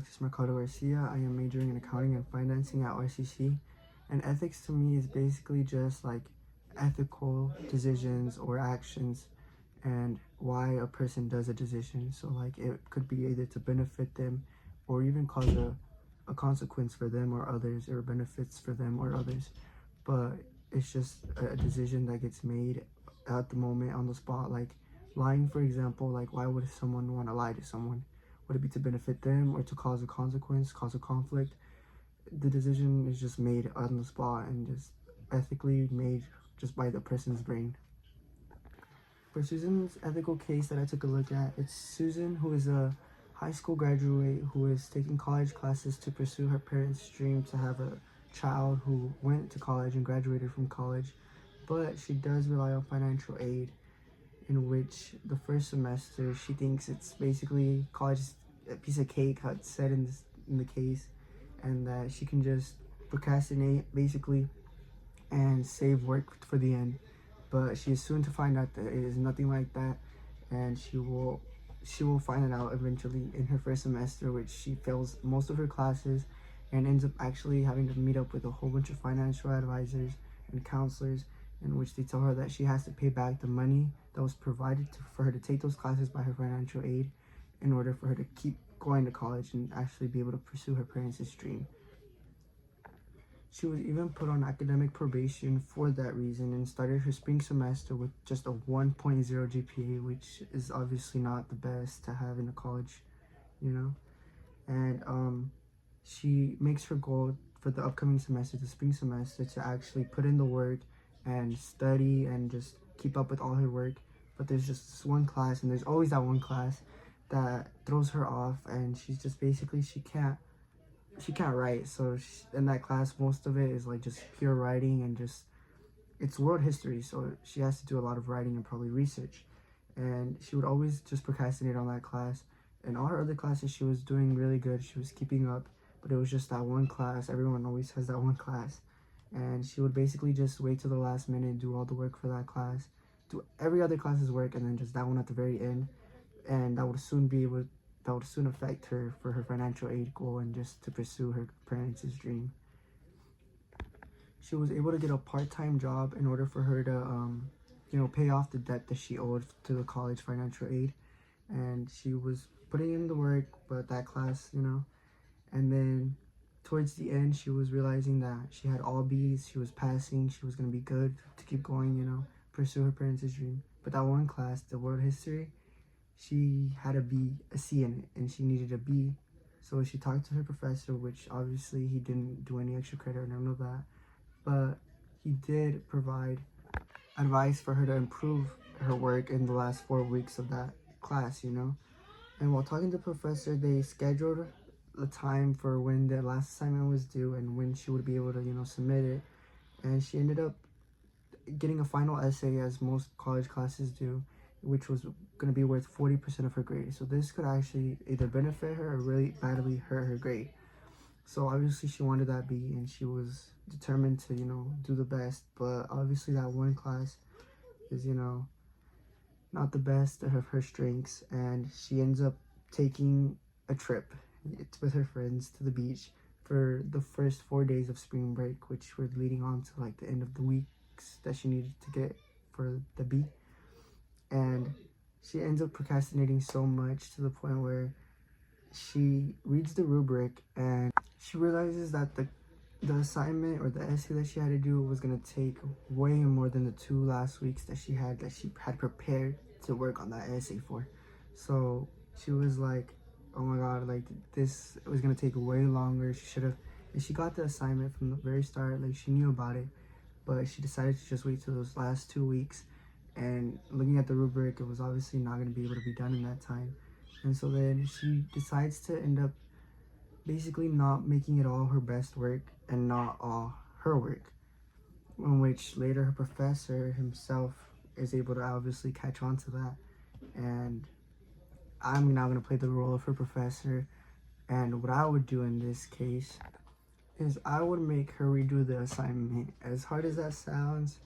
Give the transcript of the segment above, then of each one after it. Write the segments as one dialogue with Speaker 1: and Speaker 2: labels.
Speaker 1: Alexis Mercado Garcia. I am majoring in accounting and financing at RCC. And ethics to me is basically just like ethical decisions or actions and why a person does a decision. So like it could be either to benefit them or even cause a consequence for them or others, or benefits for them or others. But it's just a decision that gets made at the moment on the spot. Like lying, for example, like why would someone want to lie to someone? Would it be to benefit them or to cause a consequence, cause a conflict? The decision is just made on the spot and just ethically made just by the person's brain. For Susan's ethical case that I took a look at, it's Susan, who is a high school graduate who is taking college classes to pursue her parents' dream to have a child who went to college and graduated from college, but she does rely on financial aid, in which the first semester she thinks it's basically college is a piece of cake, how it's said in the case, and that she can just procrastinate basically and save work for the end. But she is soon to find out that it is nothing like that, and she will find it out eventually in her first semester, which she fails most of her classes and ends up actually having to meet up with a whole bunch of financial advisors and counselors, in which they tell her that she has to pay back the money that was provided for her to take those classes by her financial aid in order for her to keep going to college and actually be able to pursue her parents' dream. She was even put on academic probation for that reason and started her spring semester with just a 1.0 GPA, which is obviously not the best to have in a college, you know. And she makes her goal for the upcoming semester, the spring semester, to actually put in the work and study and just keep up with all her work. But there's just this one class, and there's always that one class that throws her off, and she's just basically she can't write. So in that class, most of it is like just pure writing and just it's world history, so she has to do a lot of writing and probably research, and she would always just procrastinate on that class. In all her other classes she was doing really good, she was keeping up, but it was just that one class. Everyone always has that one class, and she would basically just wait till the last minute, do all the work for that class, do every other class's work, and then just that one at the very end, and that would soon affect her for her financial aid goal and just to pursue her parents' dream. She was able to get a part-time job in order for her to pay off the debt that she owed to the college financial aid, and she was putting in the work, but that class, and then towards the end she was realizing that she had all B's, she was passing, she was going to be good to keep going, pursue her parents' dream. But that one class, the world history, she had a C in it, and she needed a B. So she talked to her professor, which obviously he didn't do any extra credit or none of that, but he did provide advice for her to improve her work in the last 4 weeks of that class, And while talking to the professor, they scheduled the time for when the last assignment was due and when she would be able to, submit it. And she ended up getting a final essay, as most college classes do, which was going to be worth 40% of her grade. So this could actually either benefit her or really badly hurt her grade. So obviously she wanted that B, and she was determined to, do the best. But obviously that one class is, not the best of her strengths, and she ends up taking a trip with her friends to the beach for the first 4 days of spring break, which were leading on to like the end of the weeks that she needed to get for the B. And she ends up procrastinating so much to the point where she reads the rubric and she realizes that the assignment or the essay that she had to do was going to take way more than the 2 last weeks that she had prepared to work on that essay for. So she was like, oh my god, like this was going to take way longer. And she got the assignment from the very start, like she knew about it, but she decided to just wait till those last 2 weeks. And looking at the rubric, it was obviously not going to be able to be done in that time. And so then she decides to end up basically not making it all her best work and not all her work, in which later her professor himself is able to obviously catch on to that. And I'm now going to play the role of her professor, and what I would do in this case is I would make her redo the assignment. As hard as that sounds,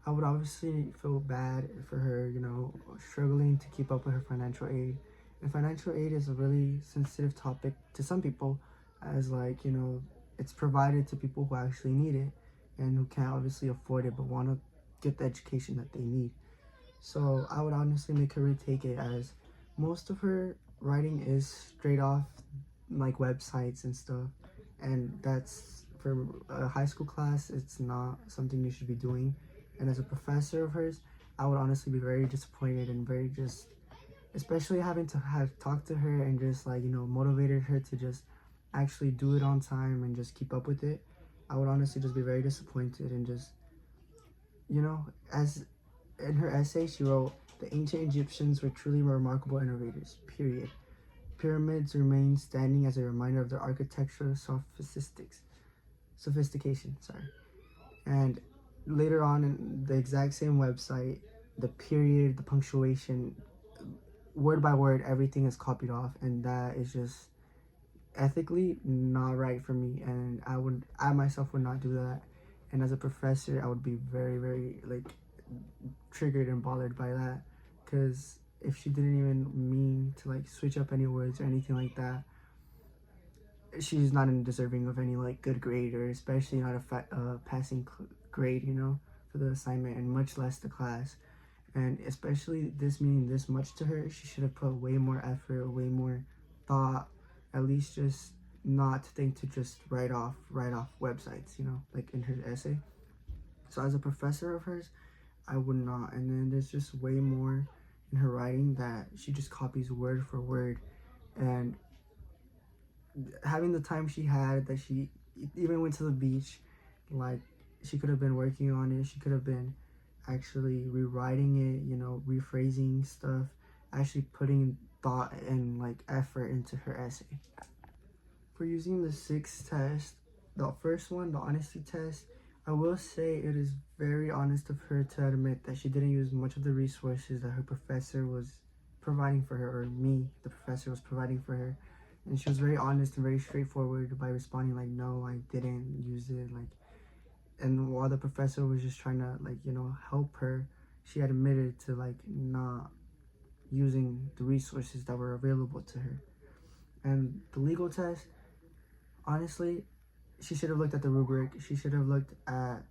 Speaker 1: I would obviously feel bad for her, struggling to keep up with her financial aid And financial aid is a really sensitive topic to some people, as like, it's provided to people who actually need it and who can't obviously afford it but want to get the education that they need. So I would honestly make her retake it, as most of her writing is straight off like websites and stuff, and that's for a high school class. It's not something you should be doing. And as a professor of hers, I would honestly be very disappointed and very just, especially having to have talked to her and just like motivated her to just actually do it on time and just keep up with it. I would honestly just be very disappointed and just, as in her essay she wrote, the ancient Egyptians were truly remarkable innovators, period. Pyramids remain standing as a reminder of their architectural sophistication. Sorry. And later on in the exact same website, the period, the punctuation, word by word, everything is copied off, and that is just ethically not right for me. And I myself would not do that. And as a professor, I would be very, very like triggered and bothered by that, because if she didn't even mean to like switch up any words or anything like that, she's not deserving of any like good grade, or especially not a passing grade, for the assignment, and much less the class. And especially this meaning this much to her, she should have put way more effort, way more thought, at least just not think to just write off websites, like in her essay. So as a professor of hers, I would not. And then there's just way more in her writing that she just copies word for word. And having the time she had, that she even went to the beach, like she could have been working on it. She could have been actually rewriting it, rephrasing stuff, actually putting thought and like effort into her essay. For using the sixth test, the first one, the honesty test, I will say it is very honest of her to admit that she didn't use much of the resources that her professor was providing for her, or me, the professor, was providing for her. And she was very honest and very straightforward by responding like, no, I didn't use it. Like, and while the professor was just trying to like, help her, she admitted to like not using the resources that were available to her. And the legal test, honestly, she should have looked at the rubric. She should have looked at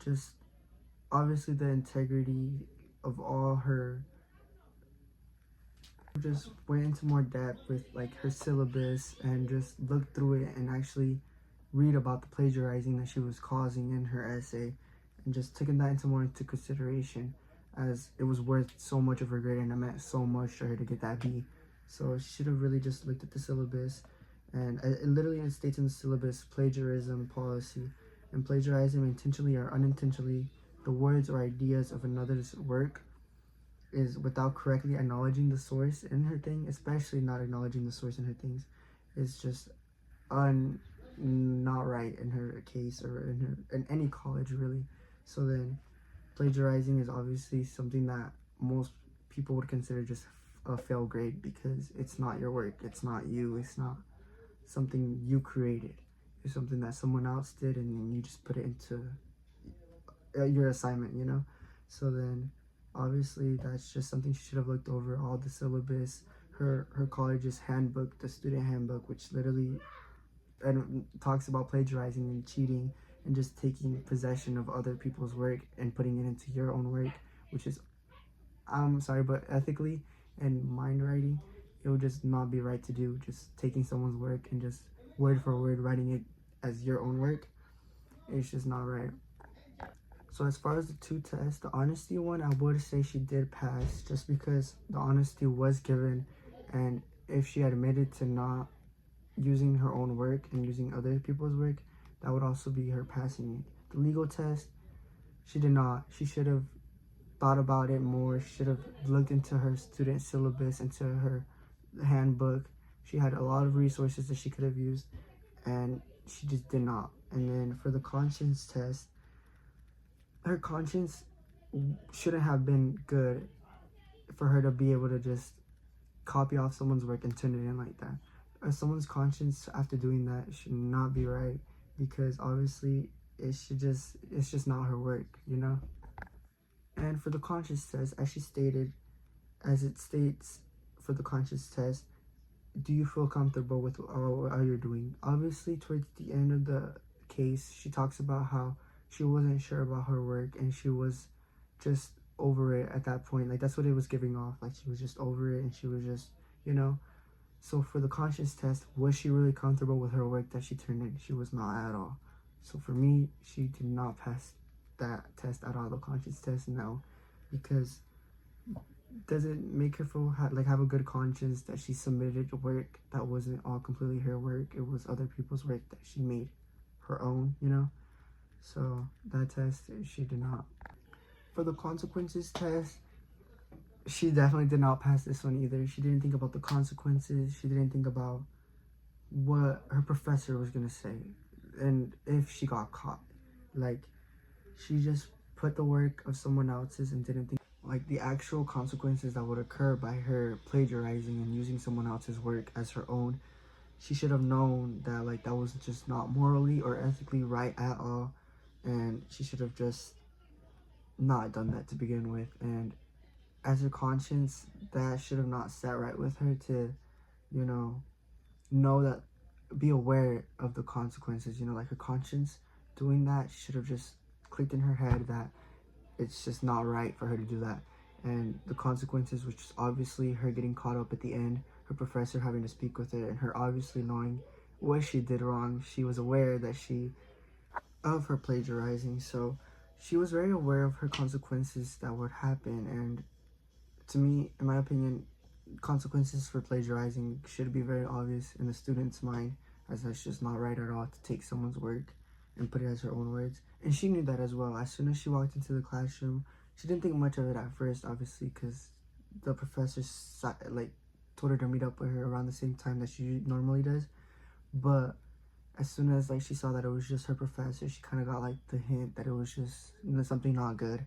Speaker 1: just obviously the integrity of all her, just went into more depth with like her syllabus and just looked through it and actually read about the plagiarizing that she was causing in her essay, and just taking that into consideration, as it was worth so much of her grade and it meant so much to her to get that B. So she should have really just looked at the syllabus, and it literally states in the syllabus, plagiarism policy, and plagiarizing intentionally or unintentionally the words or ideas of another's work is without correctly acknowledging the source in her thing, especially not acknowledging the source in her things, is just not right in her case, or in any college really. So then plagiarizing is obviously something that most people would consider just a fail grade, because it's not your work, it's not you, it's not something you created, it's something that someone else did and you just put it into your assignment, So then obviously that's just something she should have looked over, all the syllabus, her college's handbook, the student handbook, which literally and talks about plagiarizing and cheating and just taking possession of other people's work and putting it into your own work, which is, I'm sorry, but ethically and mind writing, it would just not be right to do. Just taking someone's work and just word for word writing it as your own work, it's just not right. So as far as the two tests, the honesty one, I would say she did pass, just because the honesty was given, and if she admitted to not using her own work and using other people's work, that would also be her passing it. The legal test, she did not. She should have thought about it more. She should have looked into her student syllabus, into her handbook. She had a lot of resources that she could have used, and she just did not. And then for the conscience test, her conscience shouldn't have been good for her to be able to just copy off someone's work and turn it in like that. Someone's conscience after doing that should not be right, because obviously it's just not her work. And for the conscience test, as it states, for the conscience test, do you feel comfortable with all you're doing? Obviously, towards the end of the case, she talks about how she wasn't sure about her work and she was just over it at that point. Like, that's what it was giving off. Like, she was just over it and she was just, you know. So for the conscience test, was she really comfortable with her work that she turned in? She was not at all. So for me, she did not pass that test at all, the conscience test, no. Because does it make her feel have a good conscience that she submitted work that wasn't all completely her work? It was other people's work that she made her own, you know? So that test, she did not. For the consequences test, she definitely did not pass this one either. She didn't think about the consequences. She didn't think about what her professor was gonna say and if she got caught. Like, she just put the work of someone else's and didn't think like the actual consequences that would occur by her plagiarizing and using someone else's work as her own. She should have known that like that was just not morally or ethically right at all, and she should have just not done that to begin with. And as her conscience, that should have not sat right with her to, you know that, be aware of the consequences. Like her conscience doing that should have just clicked in her head that it's just not right for her to do that. And the consequences, which is obviously her getting caught up at the end, her professor having to speak with her, and her obviously knowing what she did wrong. She was aware that of her plagiarizing, so she was very aware of her consequences that would happen. And to me, in my opinion, consequences for plagiarizing should be very obvious in the student's mind, as that's just not right at all to take someone's work and put it as her own words. And she knew that as well. As soon as she walked into the classroom, she didn't think much of it at first, obviously, because the professor told her to meet up with her around the same time that she normally does. But as soon as she saw that it was just her professor, she kind of got the hint that it was just something not good,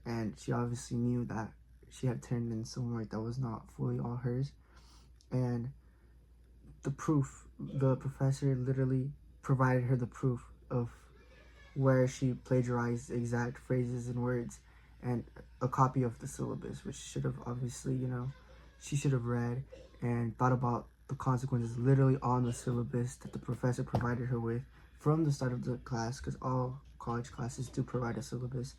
Speaker 1: and she obviously knew that she had turned in some work that was not fully all hers. And the proof, the professor literally provided her the proof of where she plagiarized exact phrases and words, and a copy of the syllabus, which should have obviously, she should have read and thought about the consequences literally on the syllabus that the professor provided her with from the start of the class, because all college classes do provide a syllabus,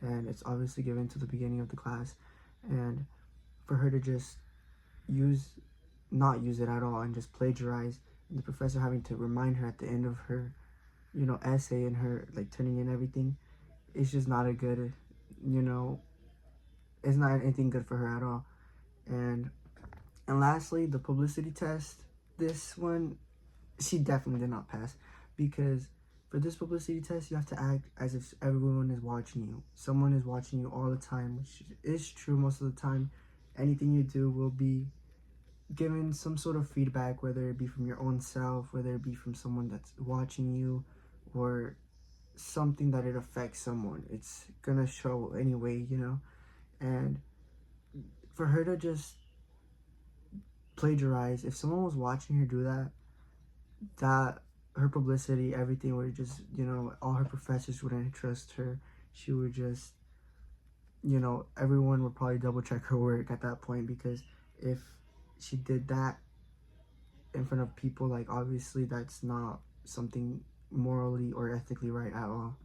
Speaker 1: and it's obviously given to the beginning of the class. And for her to just not use it at all and just plagiarize, and the professor having to remind her at the end of her essay and her turning in everything, it's just not a good, it's not anything good for her at all. And lastly, the publicity test. This one, she definitely did not pass, because for this publicity test, you have to act as if everyone is watching you. Someone is watching you all the time, which is true most of the time. Anything you do will be given some sort of feedback, whether it be from your own self, whether it be from someone that's watching you, or something that it affects someone. It's gonna show anyway, And for her to just plagiarize, if someone was watching her do that, her publicity, everything would just, all her professors wouldn't trust her. She would just, everyone would probably double check her work at that point, because if she did that in front of people, obviously that's not something morally or ethically right at all.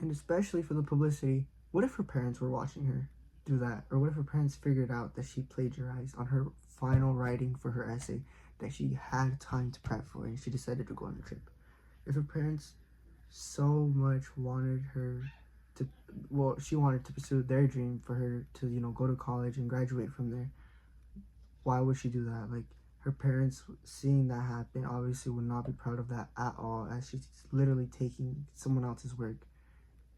Speaker 1: And especially for the publicity, what if her parents were watching her do that? Or what if her parents figured out that she plagiarized on her final writing for her essay that she had time to prep for, and she decided to go on a trip? If her parents so much wanted her to, she wanted to pursue their dream for her to, go to college and graduate from there, why would she do that? Her parents seeing that happen obviously would not be proud of that at all, as she's literally taking someone else's work.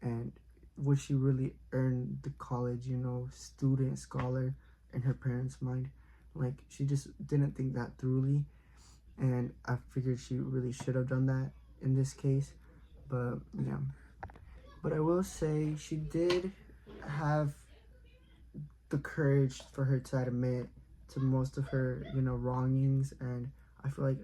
Speaker 1: And would she really earn the college, student, scholar in her parents' mind? She just didn't think that thoroughly, and I figured she really should have done that in this case. But yeah, but I will say she did have the courage for her to admit to most of her, wrongings, and I feel like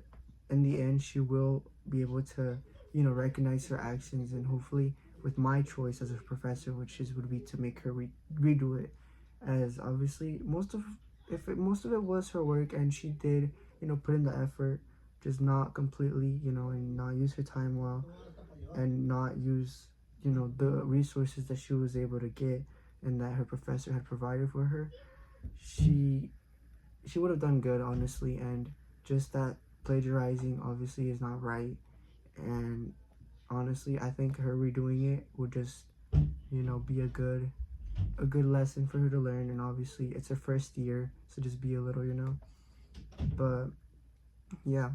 Speaker 1: in the end she will be able to, recognize her actions, and hopefully with my choice as a professor, would be to make her redo it, as obviously most of most of it was her work and she did, put in the effort, just not completely, and not use her time well, and not use, the resources that she was able to get and that her professor had provided for her, she would have done good, honestly. And just that plagiarizing obviously is not right. And honestly, I think her redoing it would just, be a good lesson for her to learn. And obviously it's her first year, so just be a little, but yeah.